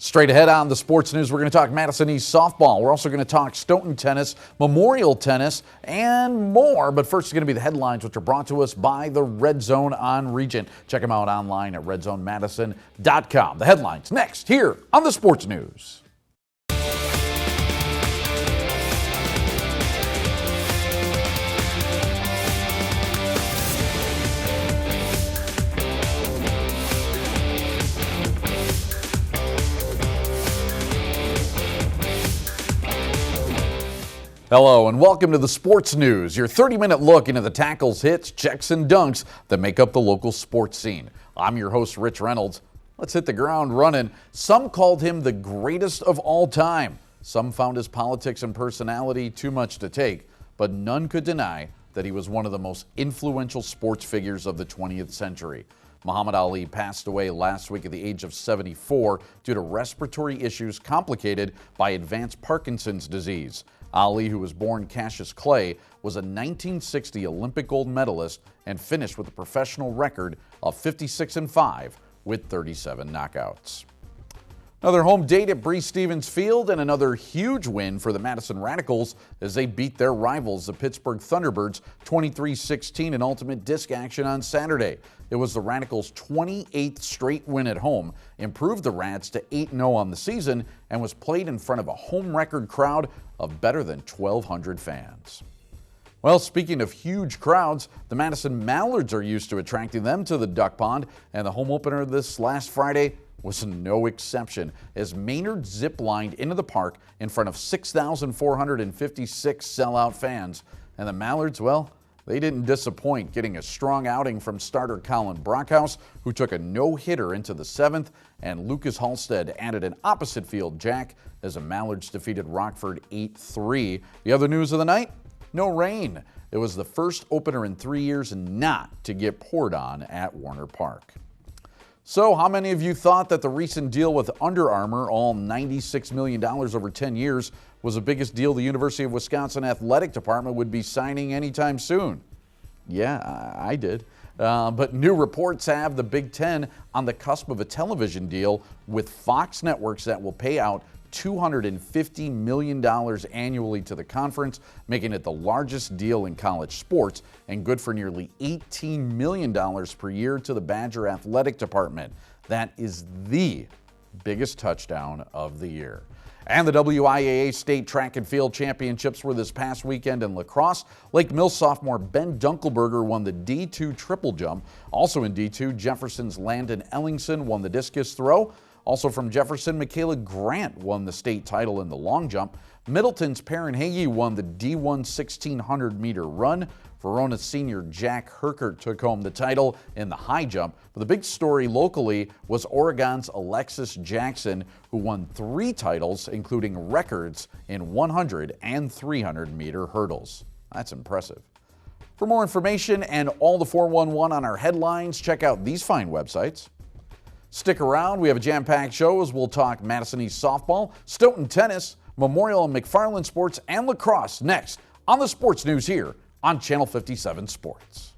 Straight ahead on the sports news, we're going to talk Madison East softball. We're also going to talk Stoughton tennis, Memorial tennis, and more. But first, it's going to be the headlines, which are brought to us by the Red Zone on Regent. Check them out online at redzonemadison.com. The headlines next here on the sports news. Hello and welcome to the sports news, your 30-minute look into the tackles, hits, checks, and dunks that make up the local sports scene. I'm your host, Rich Reynolds. Let's hit the ground running. Some called him the greatest of all time. Some found his politics and personality too much to take, but none could deny that he was one of the most influential sports figures of the 20th century. Muhammad Ali passed away last week at the age of 74 due to respiratory issues complicated by advanced Parkinson's disease. Ali, who was born Cassius Clay, was a 1960 Olympic gold medalist and finished with a professional record of 56-5 with 37 knockouts. Another home date at Breese Stevens Field and another huge win for the Madison Radicals as they beat their rivals, the Pittsburgh Thunderbirds, 23-16 in ultimate disc action on Saturday. It was the Radicals' 28th straight win at home, improved the Rats to 8-0 on the season, and was played in front of a home record crowd of better than 1,200 fans. Well, speaking of huge crowds, the Madison Mallards are used to attracting them to the Duck Pond, and the home opener this last Friday was no exception as Maynard zip-lined into the park in front of 6,456 sellout fans. And the Mallards, well, they didn't disappoint, getting a strong outing from starter Colin Brockhouse, who took a no-hitter into the seventh, and Lucas Halstead added an opposite field jack as the Mallards defeated Rockford 8-3. The other news of the night? No rain. It was the first opener in 3 years not to get poured on at Warner Park. So how many of you thought that the recent deal with Under Armour, all $96 million over 10 years, was the biggest deal the University of Wisconsin Athletic Department would be signing anytime soon? Yeah, I did. But new reports have the Big Ten on the cusp of a television deal with Fox Networks that will pay out $250 million annually to the conference, making it the largest deal in college sports and good for nearly $18 million per year to the Badger Athletic Department. That is the biggest touchdown of the year. And the WIAA State Track and Field Championships were this past weekend in La Crosse. Lake Mills sophomore Ben Dunkelberger won the D2 triple jump. Also in D2, Jefferson's Landon Ellingson won the discus throw. Also from Jefferson, Michaela Grant won the state title in the long jump. Middleton's Perrin Hagee won the D1 1,600-meter run. Verona senior Jack Herkert took home the title in the high jump. But the big story locally was Oregon's Alexis Jackson, who won 3 titles, including records in 100 and 300-meter hurdles. That's impressive. For more information and all the 411 on our headlines, check out these fine websites. Stick around. We have a jam-packed show as we'll talk Madison East softball, Stoughton tennis, Memorial and McFarland sports, and lacrosse next on the sports news here on Channel 57 Sports.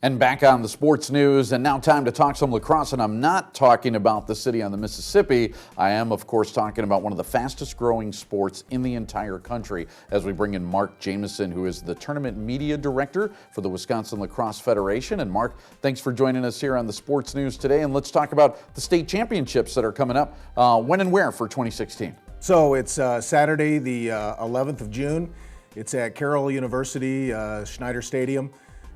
And back on the sports news, and now time to talk some lacrosse, and I'm not talking about the city on the Mississippi. I am, of course, talking about one of the fastest growing sports in the entire country as we bring in Mark Jameson, who is the tournament media director for the Wisconsin Lacrosse Federation. And Mark, thanks for joining us here on the sports news today, and let's talk about the state championships that are coming up. When and where for 2016? So it's Saturday, the 11th of June. It's at Carroll University, Schneider Stadium.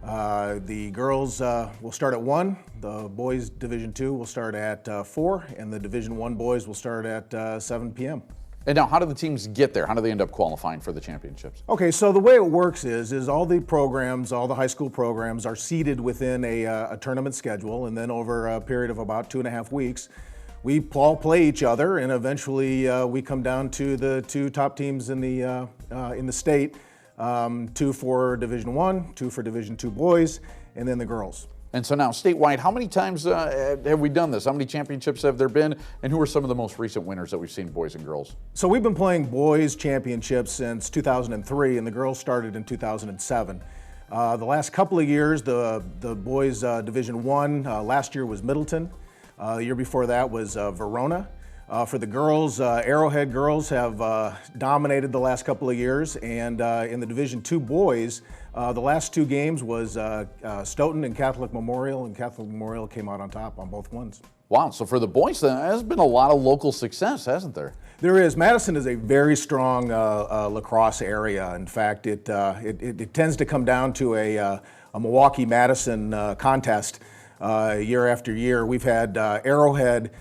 The girls will start at 1, the boys Division II will start at 4, and the Division I boys will start at 7 p.m. And now, how do the teams get there? How do they end up qualifying for the championships? Okay, so the way it works is all the programs, all the high school programs are seeded within a tournament schedule, and then over a period of about 2.5 weeks, we all play each other, and eventually we come down to the 2 top teams in the state. 2 for Division I, 2 for Division II boys, and then the girls. And so now, statewide, how many times have we done this? How many championships have there been? And who are some of the most recent winners that we've seen, boys and girls? So we've been playing boys championships since 2003, and the girls started in 2007. The last couple of years, the boys Division One, last year was Middleton. The year before that was Verona. For the girls, Arrowhead girls have dominated the last couple of years, and in the Division II boys, the last two games was Stoughton and Catholic Memorial came out on top on both ones. Wow, so for the boys, then, there's been a lot of local success, hasn't there? There is. Madison is a very strong lacrosse area. In fact, it tends to come down to a Milwaukee-Madison contest year after year. We've had Arrowhead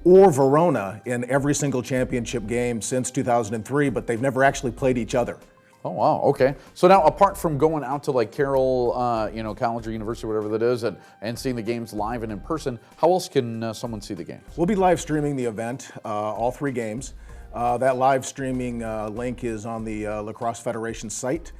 or Verona in every single championship game since 2003, but they've never actually played each other. Oh, wow, okay. So now, apart from going out to like Carroll, college or university, whatever that is, and seeing the games live and in person, how else can someone see the games? We'll be live streaming the event, all three games. That live streaming link is on the Lacrosse Federation site,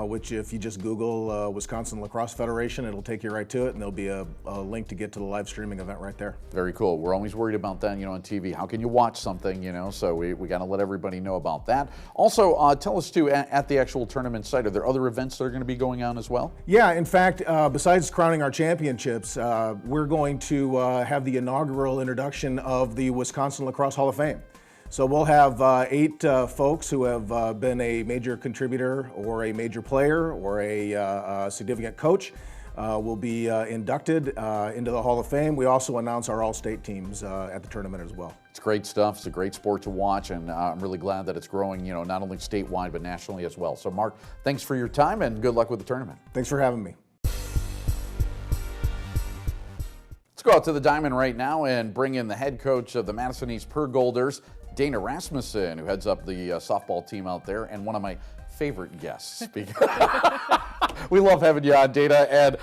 which if you just Google Wisconsin Lacrosse Federation, it'll take you right to it, and there'll be a link to get to the live streaming event right there. Very cool. We're always worried about that, on TV. How can you watch something, so we got to let everybody know about that. Also, tell us too, at the actual tournament site, are there other events that are going to be going on as well? Yeah, in fact, besides crowning our championships, we're going to have the inaugural introduction of the Wisconsin Lacrosse Hall of Fame. So we'll have 8 folks who have been a major contributor or a major player or a significant coach will be inducted into the Hall of Fame. We also announce our all-state teams at the tournament as well. It's great stuff. It's a great sport to watch, and I'm really glad that it's growing, not only statewide but nationally as well. So Mark, thanks for your time and good luck with the tournament. Thanks for having me. Let's go out to the diamond right now and bring in the head coach of the Madison East Purgolders, Dana Rasmussen, who heads up the softball team out there, and one of my favorite guests. We love having you on, Dana. And,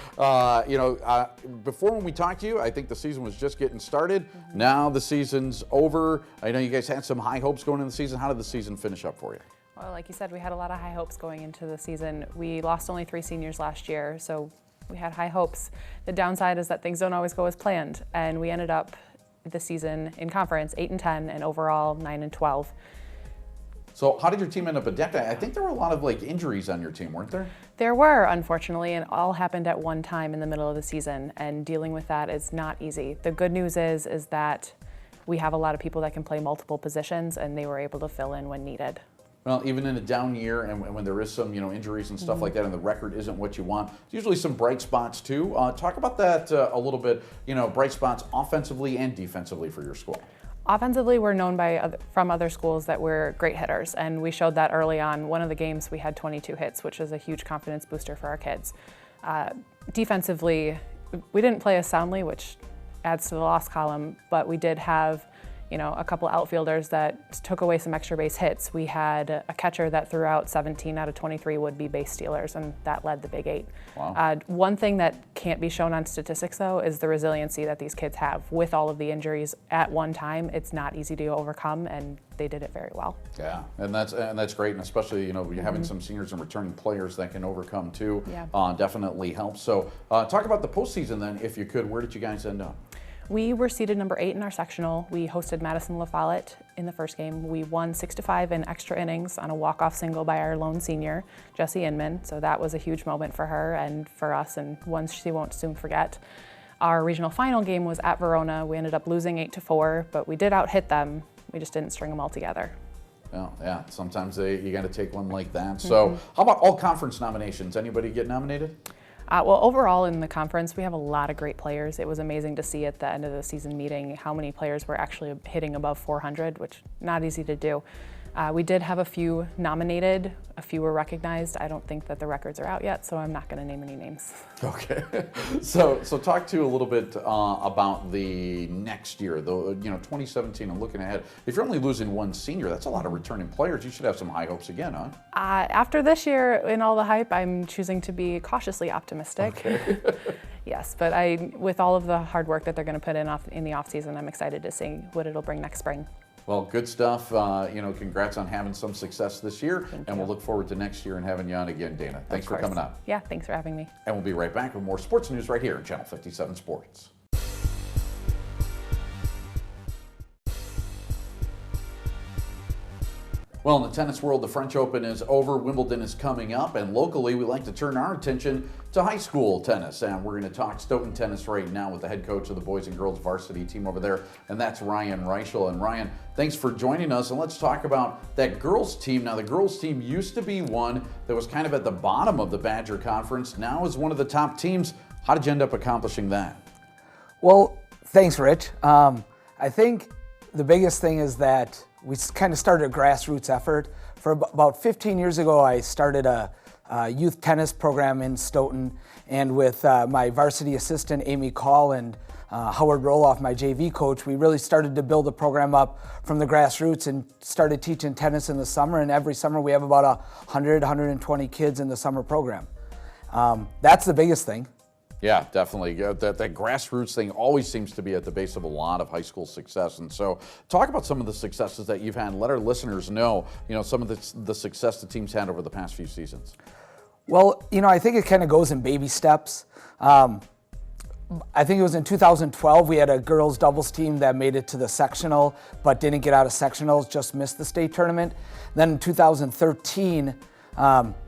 before when we talked to you, I think the season was just getting started. Now the season's over. I know you guys had some high hopes going into the season. How did the season finish up for you? Well, like you said, we had a lot of high hopes going into the season. We lost only 3 seniors last year, so we had high hopes. The downside is that things don't always go as planned, and we ended up the season in conference 8-10 and overall 9-12. So how did your team end up adapting? I think there were a lot of injuries on your team, weren't there? There were, unfortunately, and all happened at one time in the middle of the season, and dealing with that is not easy. The good news is that we have a lot of people that can play multiple positions, and they were able to fill in when needed. Well, even in a down year and when there is some, injuries and stuff like that, and the record isn't what you want, there's usually some bright spots too. Talk about that a little bit, bright spots offensively and defensively for your school. Offensively, we're known from other schools that we're great hitters, and we showed that early on. One of the games we had 22 hits, which is a huge confidence booster for our kids. Defensively, we didn't play as soundly, which adds to the loss column, but we did have a couple outfielders that took away some extra base hits. We had a catcher that threw out 17 out of 23 would-be base stealers, and that led the Big 8. Wow. One thing that can't be shown on statistics, though, is the resiliency that these kids have. With all of the injuries at one time, it's not easy to overcome, and they did it very well. Yeah, and that's great, and especially having some seniors and returning players that can overcome too. Yeah. Definitely helps. So talk about the postseason then, if you could. Where did you guys end up? We were seeded number 8 in our sectional. We hosted Madison La Follette in the first game. We won 6-5 in extra innings on a walk-off single by our lone senior, Jessie Inman. So that was a huge moment for her and for us, and one she won't soon forget. Our regional final game was at Verona. We ended up losing 8-4, but we did out-hit them. We just didn't string them all together. Oh, yeah, sometimes you got to take one like that. So how about all conference nominations? Anybody get nominated? Well, overall in the conference, we have a lot of great players. It was amazing to see at the end of the season meeting how many players were actually hitting above 400, which not easy to do. We did have a few nominated, a few were recognized. I don't think that the records are out yet, so I'm not going to name any names. Okay. So talk to you a little bit about the next year, 2017 and looking ahead. If you're only losing one senior, that's a lot of returning players. You should have some high hopes again, huh? After this year, in all the hype, I'm choosing to be cautiously optimistic. Okay. Yes, but with all of the hard work that they're going to put in the off season, I'm excited to see what it'll bring next spring. Well, good stuff. Congrats on having some success this year, and we'll look forward to next year and having you on again, Dana. Thanks for coming on. Yeah, thanks for having me. And we'll be right back with more sports news right here on Channel 57 Sports. Well, in the tennis world, the French Open is over, Wimbledon is coming up, and locally we like to turn our attention to high school tennis. And we're going to talk Stoughton tennis right now with the head coach of the boys and girls varsity team over there, and that's Ryan Reichel. And Ryan, thanks for joining us, and let's talk about that girls team. Now, the girls team used to be one that was kind of at the bottom of the Badger Conference, now is one of the top teams. How did you end up accomplishing that? Well, thanks, Rich. I think the biggest thing is that we kind of started a grassroots effort. For about 15 years ago, I started a youth tennis program in Stoughton, and with my varsity assistant, Amy Call, and Howard Roloff, my JV coach, we really started to build the program up from the grassroots and started teaching tennis in the summer, and every summer we have about 100, 120 kids in the summer program. That's the biggest thing. Yeah, definitely. That grassroots thing always seems to be at the base of a lot of high school success. And so talk about some of the successes that you've had. Let our listeners know, some of the success the team's had over the past few seasons. Well, I think it kind of goes in baby steps. I think it was in 2012 we had a girls doubles team that made it to the sectional but didn't get out of sectionals, just missed the state tournament. Then in 2013,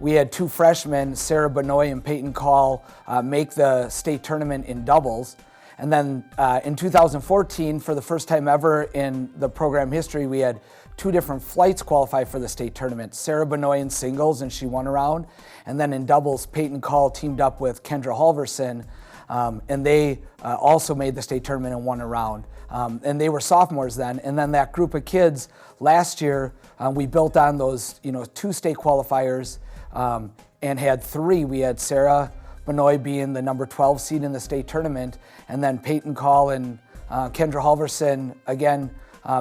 we had two freshmen, Sarah Benoit and Peyton Call, make the state tournament in doubles. And then in 2014, for the first time ever in the program history, we had two different flights qualify for the state tournament. Sarah Benoit in singles, and she won a round. And then in doubles, Peyton Call teamed up with Kendra Halverson, and they also made the state tournament and won a round. And they were sophomores then. And then that group of kids last year, we built on those, two state qualifiers and had three. We had Sarah Benoit being the number 12 seed in the state tournament, and then Peyton Call and Kendra Halverson again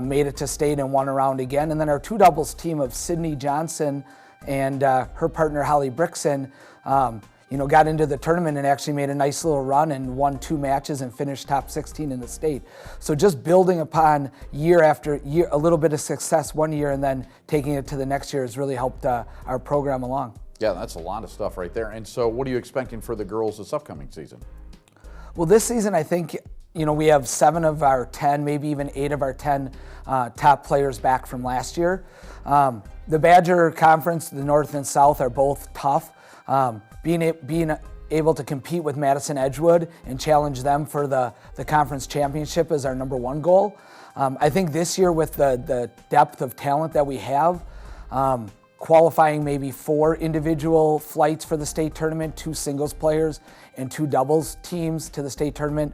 made it to state and won a round again. And then our two doubles team of Sydney Johnson and her partner Holly Brickson, got into the tournament and actually made a nice little run and won two matches and finished top 16 in the state. So just building upon year after year, a little bit of success one year and then taking it to the next year has really helped our program along. Yeah, that's a lot of stuff right there. And so what are you expecting for the girls this upcoming season? Well, this season I think, we have 7 of our 10, maybe even 8 of our 10 top players back from last year. The Badger Conference, the North and South, are both tough. Being able to compete with Madison Edgewood and challenge them for the conference championship is our number one goal. I think this year with the depth of talent that we have, qualifying maybe 4 individual flights for the state tournament, 2 singles players and 2 doubles teams to the state tournament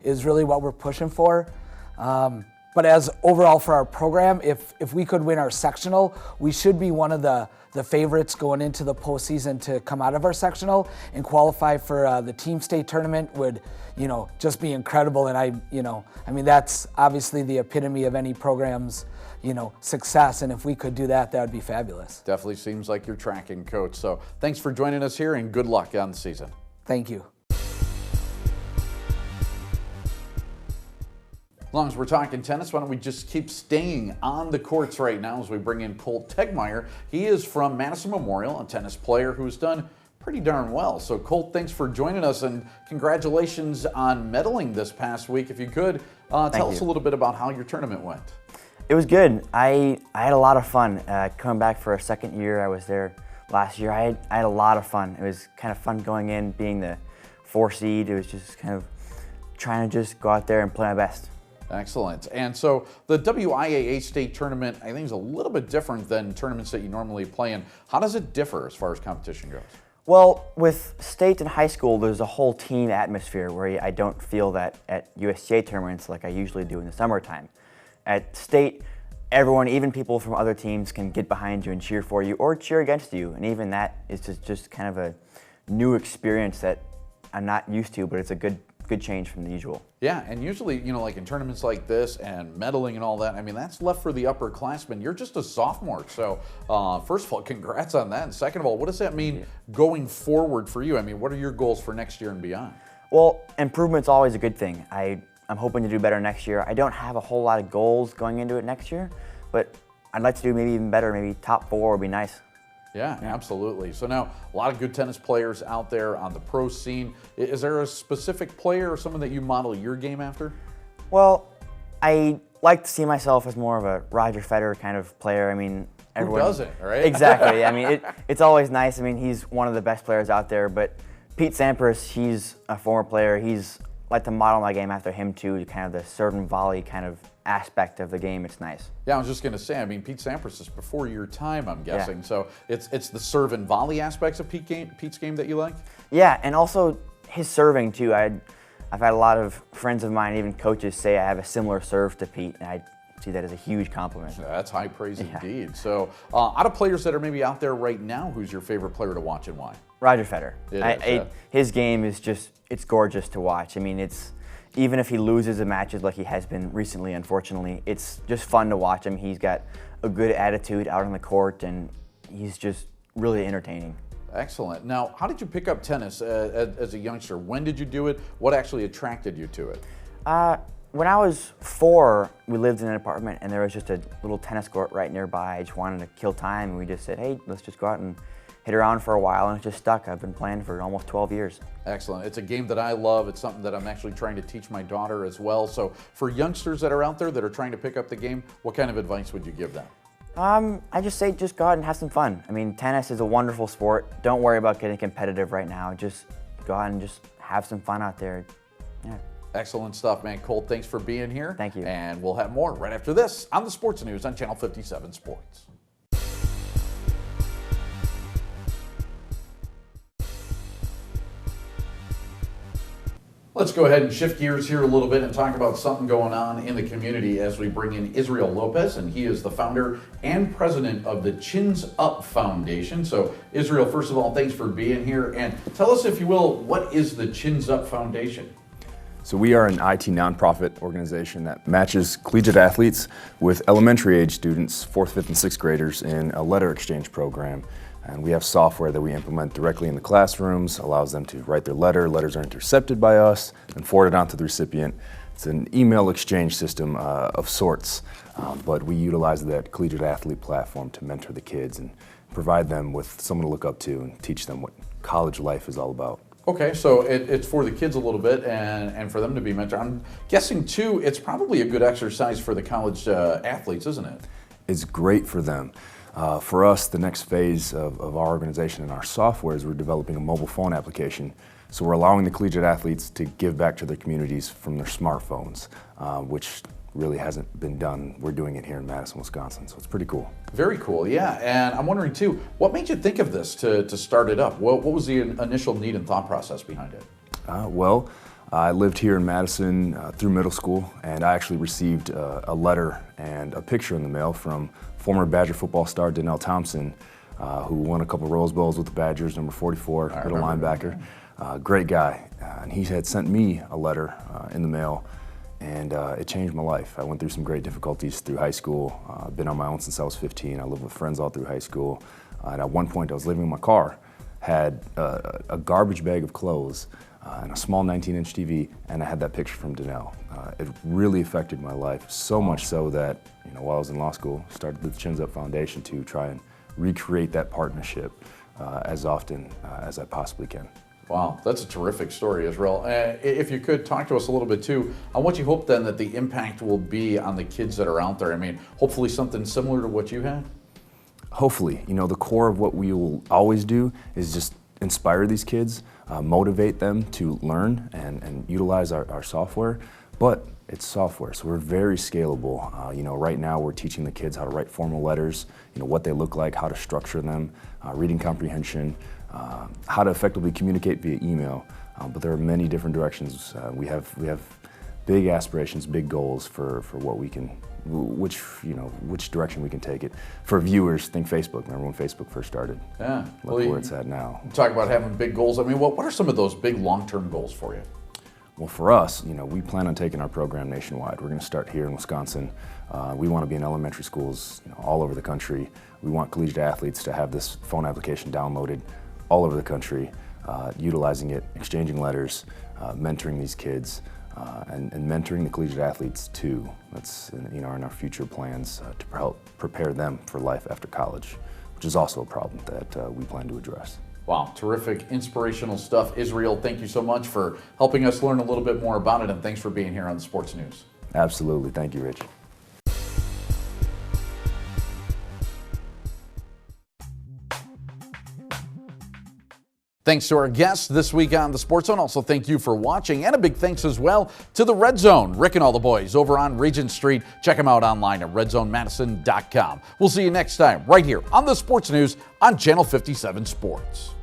is really what we're pushing for. But as overall for our program, if we could win our sectional, we should be one of the favorites going into the postseason to come out of our sectional and qualify for the team state tournament would, just be incredible. And that's obviously the epitome of any program's, success. And if we could do that, that would be fabulous. Definitely seems like you're tracking, Coach. So thanks for joining us here and good luck on the season. Thank you. As long as we're talking tennis, why don't we just keep staying on the courts right now as we bring in Colt Tegmeyer. He is from Madison Memorial, a tennis player who's done pretty darn well. So Colt, thanks for joining us and congratulations on medaling this past week. If you could, tell us a little bit about how your tournament went. It was good. I had a lot of fun. Coming back for a second year, I was there last year. I had a lot of fun. It was kind of fun going in, being the 4 seed. It was just kind of trying to just go out there and play my best. Excellent. And so the WIAA state tournament, I think, is a little bit different than tournaments that you normally play in. How does it differ as far as competition goes? Well, with state and high school, there's a whole team atmosphere where I don't feel that at USTA tournaments like I usually do in the summertime. At state, everyone, even people from other teams, can get behind you and cheer for you or cheer against you. And even that is just kind of a new experience that I'm not used to, but it's a good change from the usual. Yeah, and usually, like in tournaments like this and medaling and all that, that's left for the upperclassmen. You're just a sophomore, so first of all, congrats on that. And second of all, what does that mean going forward for you? What are your goals for next year and beyond? Well, improvement's always a good thing. I'm hoping to do better next year. I don't have a whole lot of goals going into it next year, but I'd like to do maybe even better. Maybe top 4 would be nice. Yeah, absolutely. So now, a lot of good tennis players out there on the pro scene. Is there a specific player or someone that you model your game after? Well, I like to see myself as more of a Roger Federer kind of player. everyone doesn't, right? Exactly. I mean, it's always nice. I mean, he's one of the best players out there. But Pete Sampras, he's a former player. He's like to model my game after him too. Kind of the serve and volley kind of aspect of the game. It's nice. Yeah, I was just going to say, I mean, Pete Sampras is before your time, I'm guessing. Yeah. So it's the serve and volley aspects of Pete's game that you like? Yeah, and also his serving too. I've had a lot of friends of mine, even coaches, say I have a similar serve to Pete, and I see that as a huge compliment. That's high praise indeed. So out of players that are maybe out there right now, who's your favorite player to watch and why? Roger Federer. Yeah. His game is just, it's gorgeous to watch. I mean, even if he loses the matches like he has been recently, unfortunately, it's just fun to watch him. He's got a good attitude out on the court, and he's just really entertaining. Excellent. Now, how did you pick up tennis as a youngster? When did you do it? What actually attracted you to it? When I was 4, we lived in an apartment, and there was just a little tennis court right nearby. I just wanted to kill time, and we just said, hey, let's just go out and hit around for a while, and it just stuck. I've been playing for almost 12 years. Excellent. It's a game that I love. It's something that I'm actually trying to teach my daughter as well. So for youngsters that are out there that are trying to pick up the game, what kind of advice would you give them? I just say just go out and have some fun. I mean, tennis is a wonderful sport. Don't worry about getting competitive right now. Just go out and just have some fun out there. Yeah. Excellent stuff, man. Colt, thanks for being here. Thank you. And we'll have more right after this on the Sports News on Channel 57 Sports. Let's go ahead and shift gears here a little bit and talk about something going on in the community as we bring in Israel Lopez, and he is the founder and president of the Chins Up Foundation. So, Israel, first of all, thanks for being here, and tell us, if you will, what is the Chins Up Foundation? So we are an IT nonprofit organization that matches collegiate athletes with elementary age students, 4th, 5th, and 6th graders in a letter exchange program. And we have software that we implement directly in the classrooms, allows them to write their letter. Letters are intercepted by us and forwarded on to the recipient. It's an email exchange system of sorts, but we utilize that collegiate athlete platform to mentor the kids and provide them with someone to look up to and teach them what college life is all about. Okay, so it's for the kids a little bit and for them to be mentored. I'm guessing, too, it's probably a good exercise for the college athletes, isn't it? It's great for them. For us, the next phase of our organization and our software is we're developing a mobile phone application. So we're allowing the collegiate athletes to give back to their communities from their smartphones, which really hasn't been done. We're doing it here in Madison, Wisconsin, so it's pretty cool. Very cool, yeah. And I'm wondering, too, what made you think of this to start it up? What was the initial need and thought process behind it? Well, I lived here in Madison through middle school, and I actually received a letter and a picture in the mail from former Badger football star Donnell Thompson, who won a couple Rose Bowls with the Badgers, number 44, middle linebacker. Great guy. And he had sent me a letter in the mail, and it changed my life. I went through some great difficulties through high school. I've been on my own since I was 15. I lived with friends all through high school. And at one point, I was living in my car, had a garbage bag of clothes, and a small 19-inch TV, and I had that picture from Donnell. It really affected my life, so much so that, while I was in law school, started the Chins Up Foundation to try and recreate that partnership as often as I possibly can. Wow, that's a terrific story, Israel. If you could talk to us a little bit, too, on what you hope then that the impact will be on the kids that are out there. I mean, hopefully something similar to what you had? Hopefully. The core of what we will always do is just inspire these kids, motivate them to learn and utilize our software, but it's software, so we're very scalable. Right now we're teaching the kids how to write formal letters, what they look like, how to structure them, reading comprehension, how to effectively communicate via email, but there are many different directions. We have big aspirations, big goals for what we can, which direction we can take it. For viewers, think Facebook. Remember when Facebook first started? Yeah. Look where it's at now. Talk about having big goals. I mean, what are some of those big long-term goals for you? Well, for us, we plan on taking our program nationwide. We're going to start here in Wisconsin. We want to be in elementary schools, all over the country. We want collegiate athletes to have this phone application downloaded all over the country, utilizing it, exchanging letters, mentoring these kids, and mentoring the collegiate athletes too. That's in our future plans to help prepare them for life after college, which is also a problem that we plan to address. Wow, terrific, inspirational stuff. Israel, thank you so much for helping us learn a little bit more about it, and thanks for being here on the Sports News. Absolutely. Thank you, Rich. Thanks to our guests this week on the Sports Zone. Also, thank you for watching, and a big thanks as well to the Red Zone. Rick and all the boys over on Regent Street. Check them out online at redzonemadison.com. We'll see you next time right here on the Sports News on Channel 57 Sports.